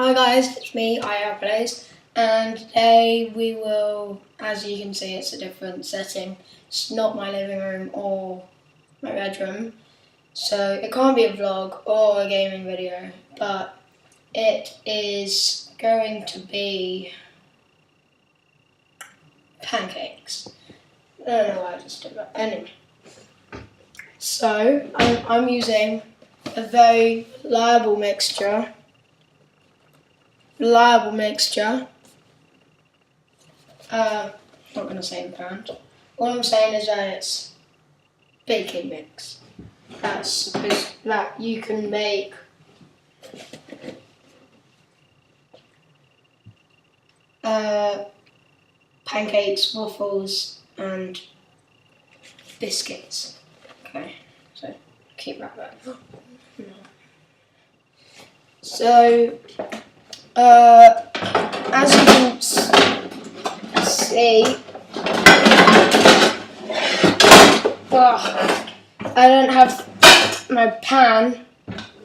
Hi guys, it's me, iAirplays, and today we will, as you can see, it's a different setting. It's not my living room or my bedroom, so it can't be a vlog or a gaming video, but it is going to be pancakes. I don't know why I just did that. Anyway, so I'm using a very reliable mixture. I'm not going to say the brand. All I'm saying is that it's baking mix. That's because that you can make pancakes, waffles, and biscuits. Okay, so keep that there. So, as you can see, I don't have my pan,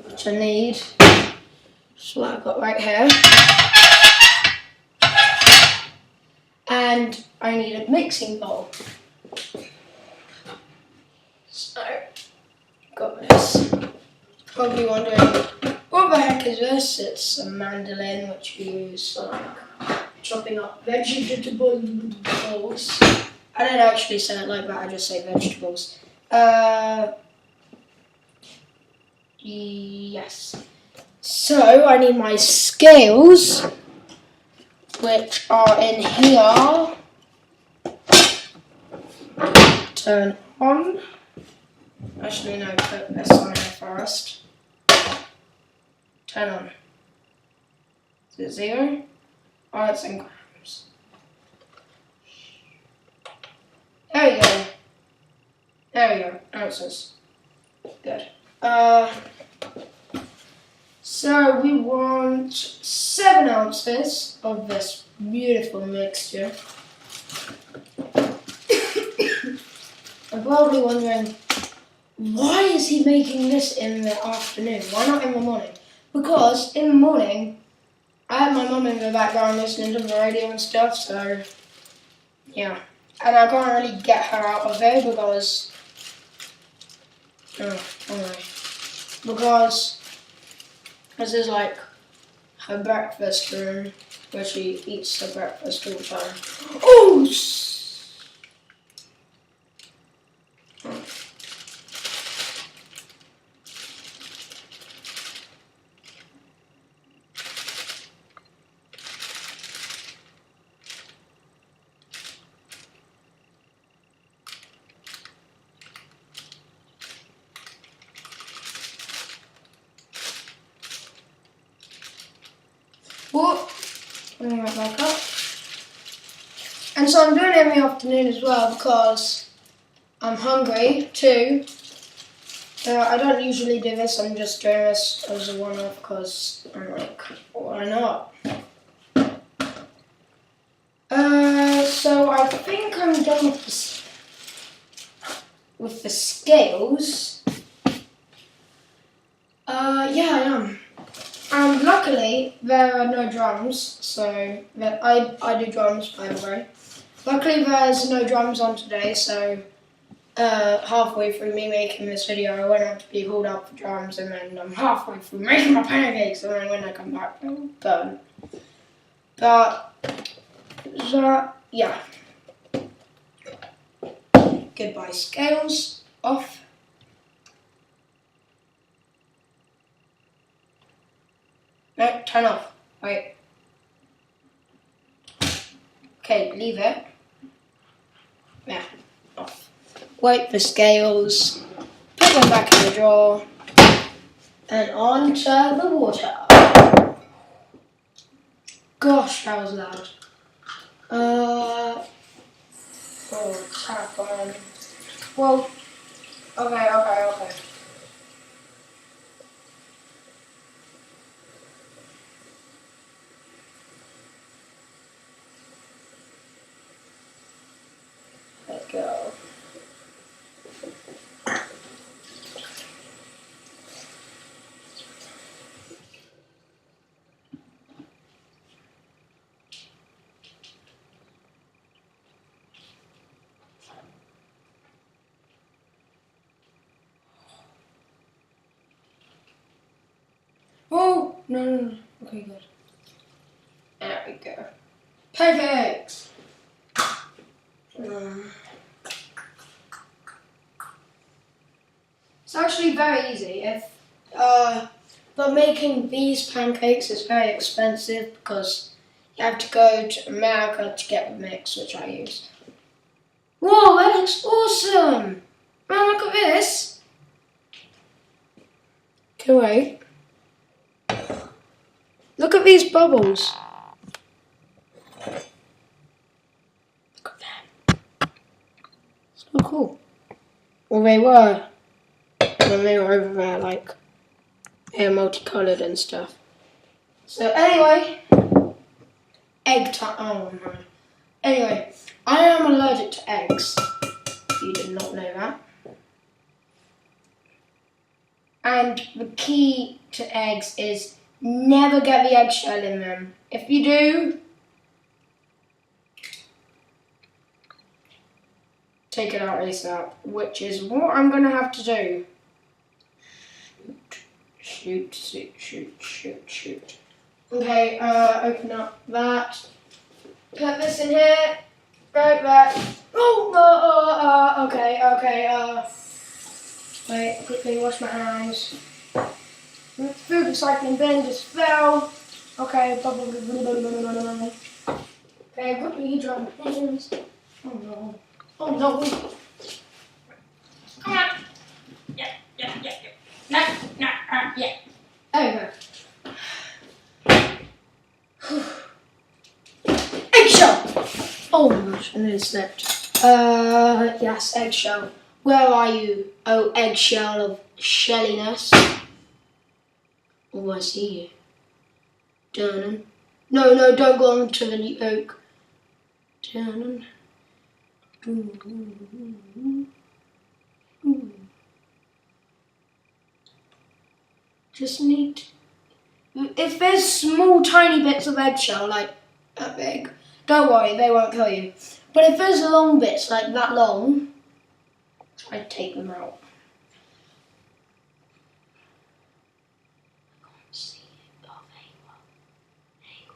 which I need. That's what I've got right here. And I need a mixing bowl. So, got this. Probably wondering, what the heck is this? It's a mandolin which you use for chopping up vegetables. I don't actually say it like that, I just say vegetables. Yes. So I need my scales, which are in here. Turn on. Actually, no, put this on here first. Turn on. Is it 0? Oh, it's in grams. There we go. There we go. Ounces. Good. So we want 7 ounces of this beautiful mixture. I'm probably wondering, why is he making this in the afternoon? Why not in the morning? Because in the morning, I have my mum in the background listening to the radio and stuff, so yeah. And I can't really get her out of there because, because this is like her breakfast room where she eats her breakfast all the time. Oh! What? Bring that back up. And so I'm doing it in the afternoon as well because I'm hungry too. I don't usually do this, I'm just doing this as a one-off because I'm like, why not? So I think I'm done with the scales. Yeah, I am. And luckily, there are no drums, so I do drums, by the way. Luckily, there's no drums on today, so halfway through me making this video, I won't have to be called up for drums, and then I'm halfway through making my pancakes, and then when I come back, they'll burn. But, yeah. Goodbye, scales. Off. No, turn off. Wait. Okay, leave it. Yeah, off. Wipe the scales, put them back in the drawer, and on to the water. Gosh, that was loud. Oh, tap on. Well, okay. Let's go. No. Okay, good. There we go. Pancakes! It's actually very easy. But making these pancakes is very expensive because you have to go to America to get the mix, which I use. Whoa, that looks awesome! Man, look at this! Okay, wait. Look at these bubbles. Look at them. So cool. Well, they were when they were over there, like, they're multicolored and stuff. So anyway, egg time. Oh no. Anyway, I am allergic to eggs. If you did not know that. And the key to eggs is never get the eggshell in them. If you do, take it out ASAP, which is what I'm gonna have to do. Shoot. Okay, open up that. Put this in here. Go back. Oh, okay. Wait, quickly wash my hands. The food recycling bin just fell. Okay, Okay, quickly dry my hands. Oh no. Come on. Yeah. No, yeah. There we go. Eggshell! Oh my gosh, I nearly slipped. Yes, eggshell. Where are you? Oh, eggshell of shelliness. Oh, I see you. Dun. No, don't go on to the yolk. Dun. Just need... If there's small tiny bits of eggshell, like that big, don't worry, they won't kill you. But if there's long bits, like that long, I'd take them out. I can't see it. Oh, there you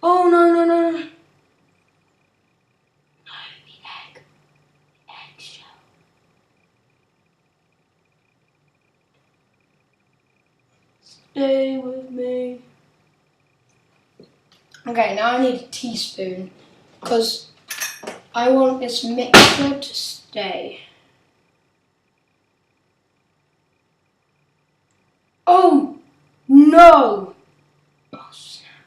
are. Oh, no. No, the eggshell. Stay with me. Okay, now I need a teaspoon because I want this mixture to stay. Oh, no! Oh, snap.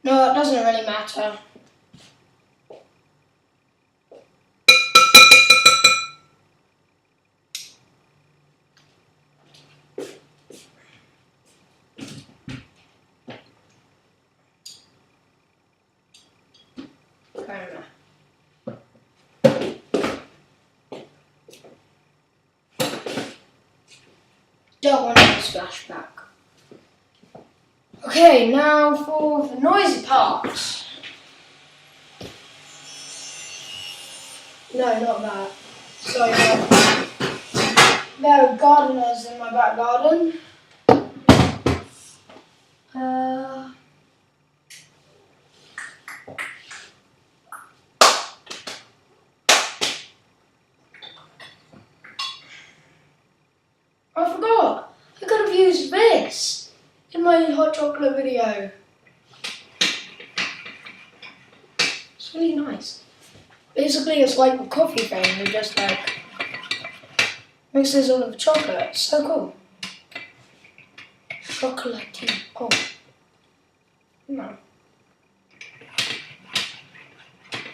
No, it doesn't really matter. Don't want any splashback. Okay, now for the noisy part. No, not that. Sorry, there are gardeners in my back garden. I forgot. I could have used this in my hot chocolate video. It's really nice. Basically, it's like a coffee thing. You just like mixes all of the chocolate. It's so cool. Chocolatey. Oh. No.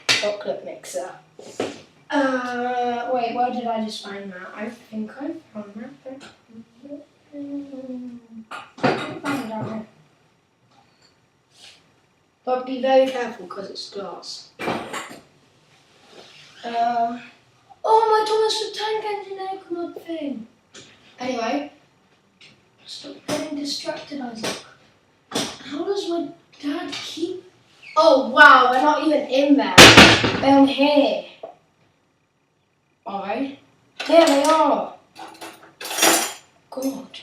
Chocolate mixer. Wait, where did I just find that? I think I found that. I found it down here. But be very careful because it's glass. Oh, my Thomas the Tank Engine aircraft thing. Anyway, stop getting distracted, Isaac. How does my dad keep... Oh, wow, they're not even in there. They're in here. Alright. There they are. God.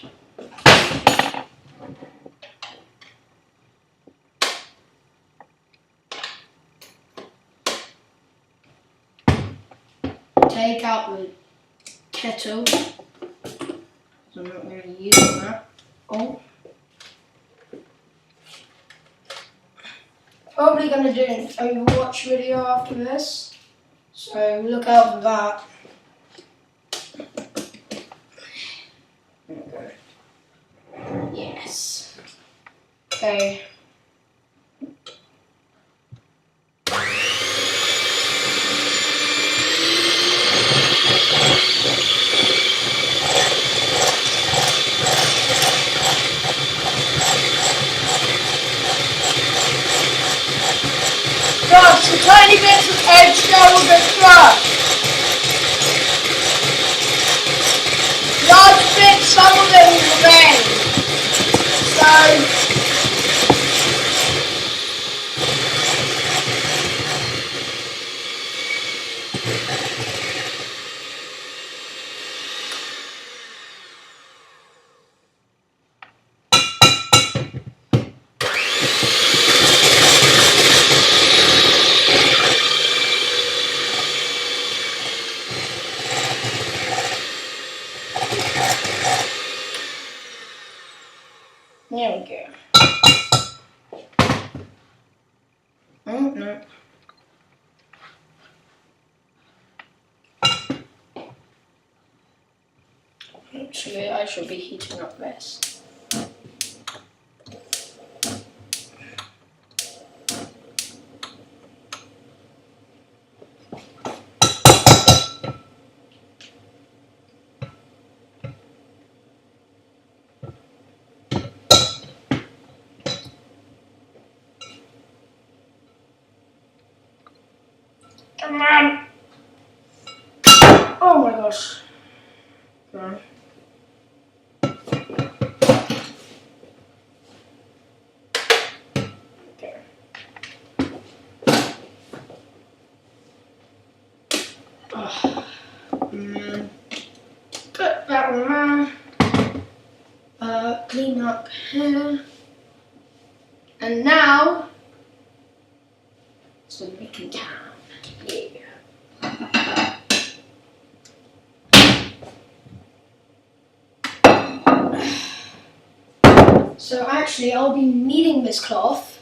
Take out the kettle. I'm not really using that. Oh. Probably going to do an Overwatch video after this. So look out for that. There we go. Yes. Okay. Just a tiny bit of edge there will get crushed. Large bits, some of it will remain. So there we go. Oh, no. Actually, I should be heating up this. Come on! Oh my gosh. Come on. Okay. Put that one there. Clean up here. And now, it's the making time. Yeah. So actually, I'll be kneading this cloth.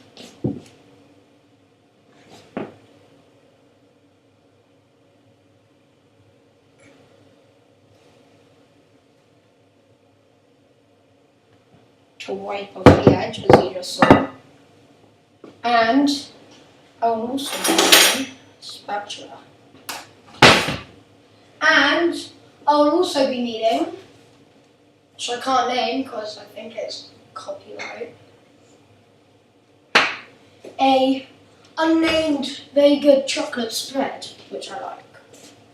To wipe off the edge, as you just saw. And I'll also be using a spatula. And I'll also be needing, which I can't name because I think it's copyright, a unnamed very good chocolate spread, which I like,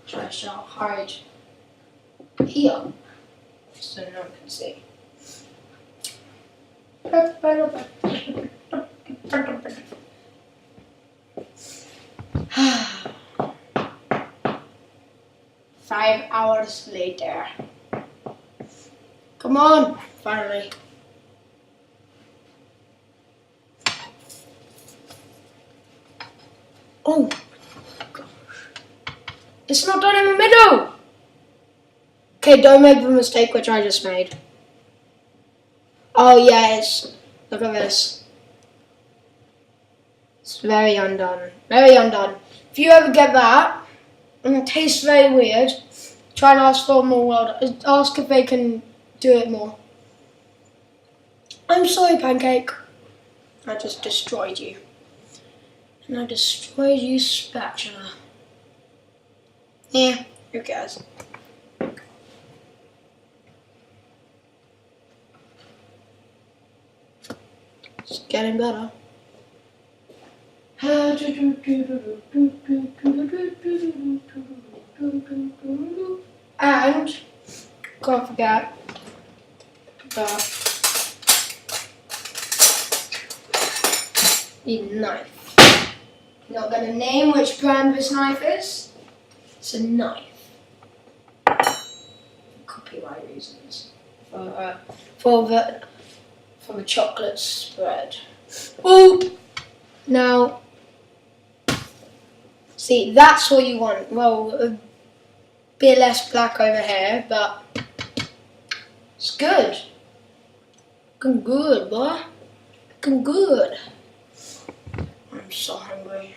which I shall hide here so no one can see. 5 hours later. Come on, finally. Oh gosh. It's not done in the middle! Okay, don't make the mistake which I just made. Oh yes, look at this. It's very undone. Very undone. If you ever get that, and it tastes very weird, try and ask for more world. Ask if they can do it more. I'm sorry, Pancake. I just destroyed you. And I destroyed you, spatula. Yeah, who cares? It's getting better. And can't forget the knife. Not gonna name which brand this knife is. It's a knife. for for the for the chocolate spread. Ooh! Now, see, that's what you want. Well, a bit less black over here, but it's good. Looking good, boy. Looking good. I'm so hungry.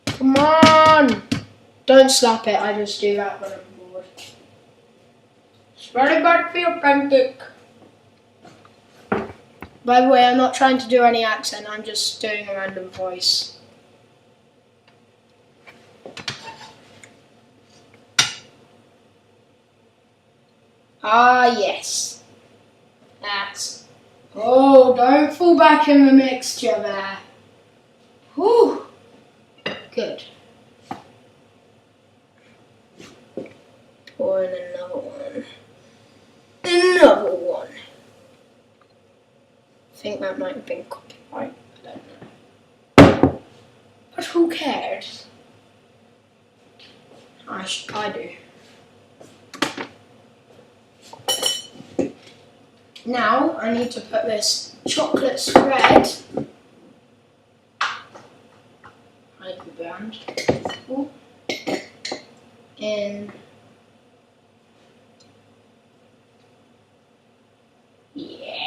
Come on! Don't slap it, I just do that when I'm bored. It's very bad for your pancake. By the way, I'm not trying to do any accent, I'm just doing a random voice. Ah, yes. That's... Oh, don't fall back in the mixture there. Whew. Good. Pour in another one. Another one. I think that might have been copyright. I don't know. But who cares? I do. Now I need to put this chocolate spread. Hide the brand. In. Yeah.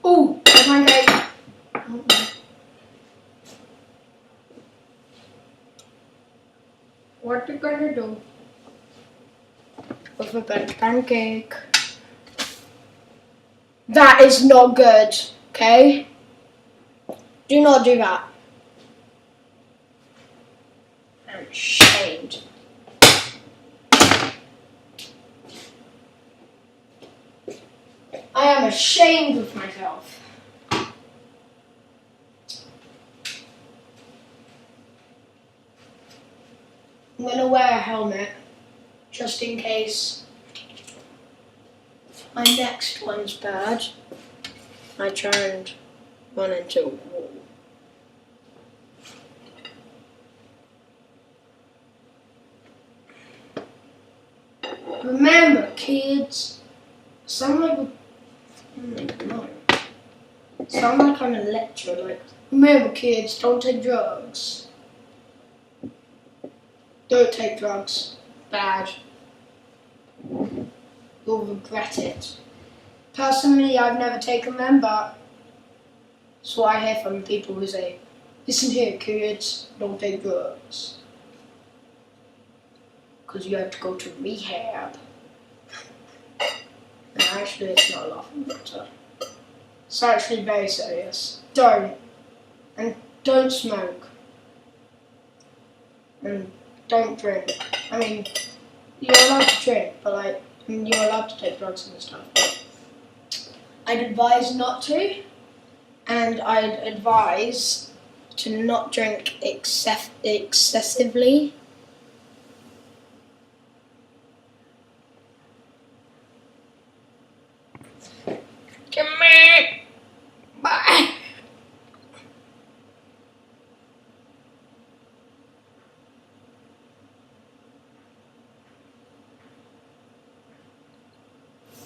Oh, pancake. What you gonna do with a burnt pancake? That is not good, okay? Do not do that. I'm ashamed. I am ashamed of myself. I'm gonna wear a helmet, just in case my next one's bad. I try and run into a wall. Remember, kids, sound like I'm a lecturer, like, remember kids, don't take drugs. Don't take drugs. Bad. You'll regret it. Personally, I've never taken them, but that's what I hear from people who say, listen here kids, don't take drugs. Because you have to go to rehab. No, actually it's not a laughing matter. It's actually very serious. Don't. And don't smoke. And don't drink. I mean, you're allowed to drink, but like, you're allowed to take drugs and stuff, but I'd advise not to, and I'd advise to not drink excessively. Come here! Bye!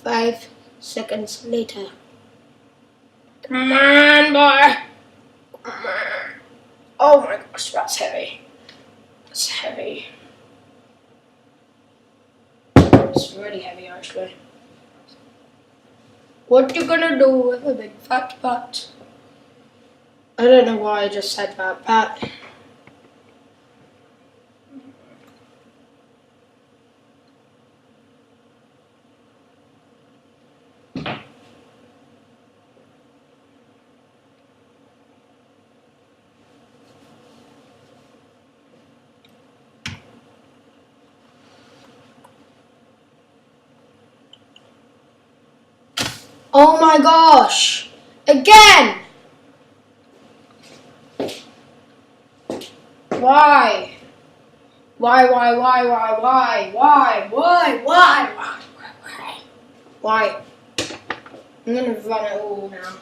Five seconds later. Come on, boy! Come on! Oh my gosh, that's heavy. That's heavy. It's really heavy, actually. What you gonna do with a big fat butt? I don't know why I just said that, but Oh my gosh! Again! Why? Why? I'm gonna run it all now.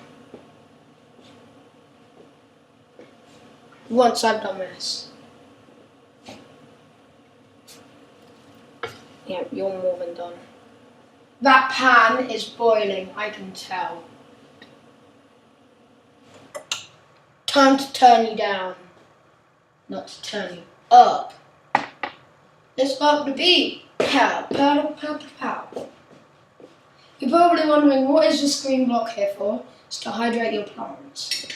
Once I've done this. Yeah, you're more than done. That pan is boiling, I can tell. Time to turn you down. Not to turn you up. Let's up the beat. Pow, pow, pow, pow. You're probably wondering, what is this green block here for? It's to hydrate your plants.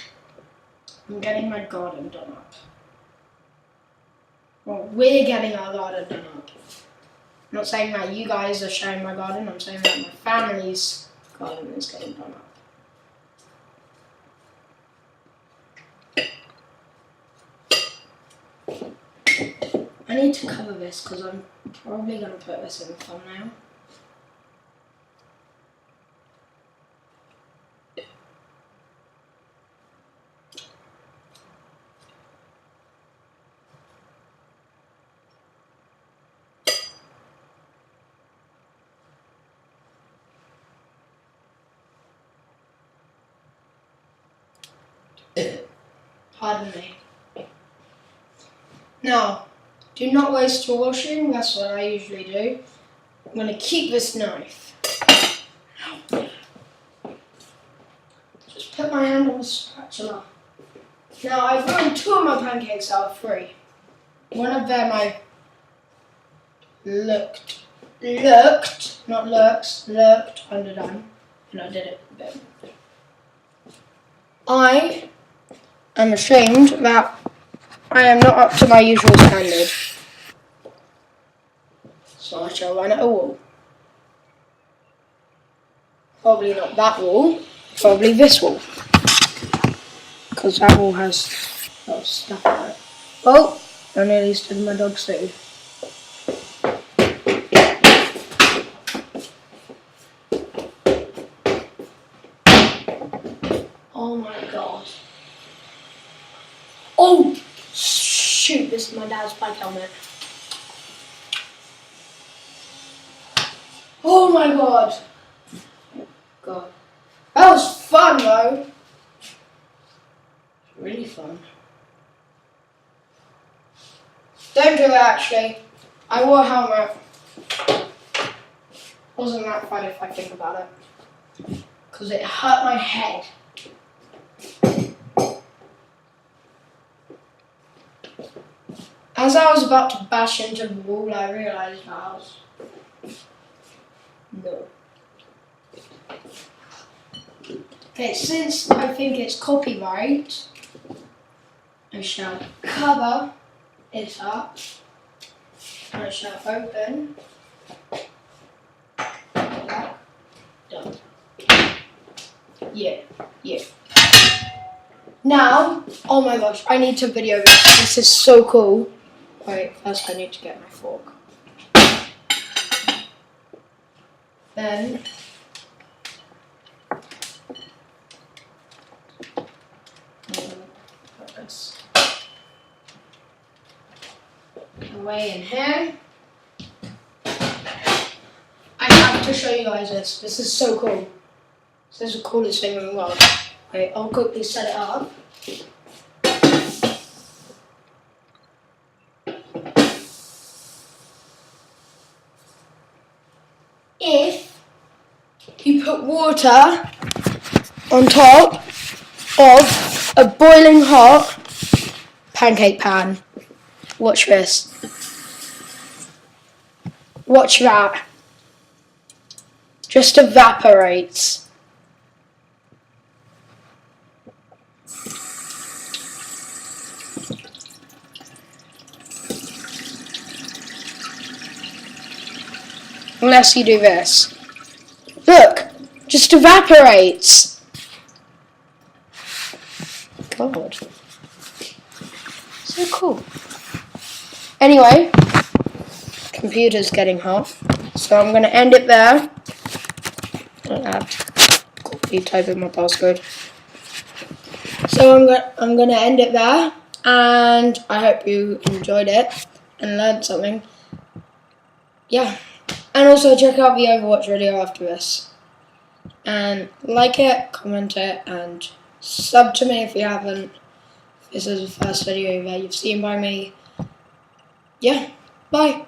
I'm getting my garden done up. Well, we're getting our garden done up. I'm not saying that you guys are sharing my garden, I'm saying that my family's garden is getting done up. I need to cover this because I'm probably going to put this in the thumbnail. Pardon me. Now, do not waste your washing, that's what I usually do. I'm going to keep this knife. Just put my hand on the spatula. Now, I've run 2 of my pancakes out of 3. One of them I looked underdone, and I did it a bit. I am ashamed that I am not up to my usual standard. So I shall run at a wall. Probably not that wall, probably this wall. Because that wall has a lot of stuff on it. Oh, I nearly stood in my dog's food. Oh my god. Oh! Shoot, this is my dad's bike helmet. Oh my god. God. That was fun though. Really fun. Don't do it actually. I wore a helmet. Wasn't that fun if I think about it. Because it hurt my head. As I was about to bash into the wall, I realised that I was... No. Okay, since I think it's copyright, I shall cover it up. I shall open. Done. Yeah. Now, oh my gosh, I need to video this. This is so cool. Wait, first I need to get my fork. Then put this away in here. I have to show you guys this. This is so cool. This is the coolest thing in the world. Wait, I'll quickly set it up. If you put water on top of a boiling hot pancake pan, watch this. Watch that. Just evaporates. Unless you do this. Look, just evaporates. God. So cool. Anyway, computer's getting hot, so I'm going to end it there. I'll add quickly type in my passcode. So I'm gonna end it there, and I hope you enjoyed it and learned something. Yeah, and also check out the Overwatch video after this, and like it, comment it, and sub to me if you haven't. This is the first video that you've seen by me. Yeah, bye.